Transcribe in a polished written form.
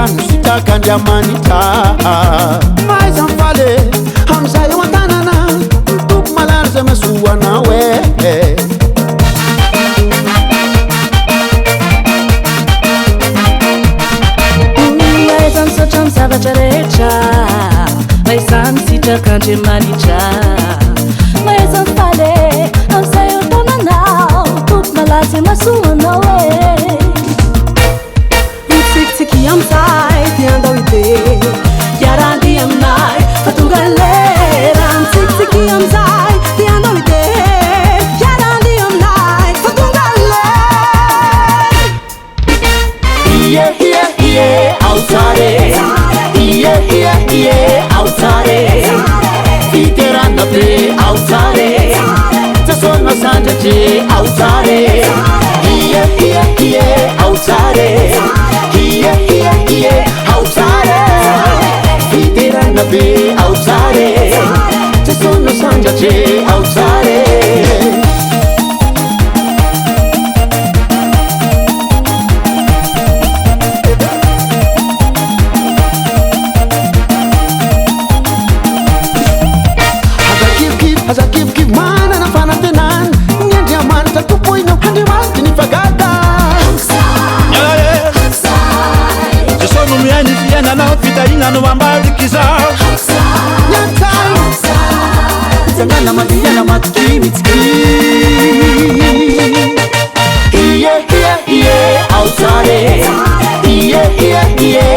rano sitaka andriamanitra mais amfaly amizay eo an-tanana mitoko malary zay masoanao maizany sotra amy zavatra rehetra maizany sitraka andriamanitra maizany faly amizay eo an-tananao mitoko malary zay masoanao mitsikitsiky amizay ty andao ide iarahandy aminay fa tonga lera mitsikitsiky amizay ty andao ide iarahandy aminay fa tonga lera ie autare ie autare Fiderana be autare tasona sandratre autare ie autare ie autare Fiderana be autare tasona sandratre autare aza kivikiv manana fanatenany ny andriamanitra tompoinao andriamanitra ny fagata jesano miainy fiainanao fitahinano ambaliky zao nyatsay zangana madiana matiky mitsiki ie autare ie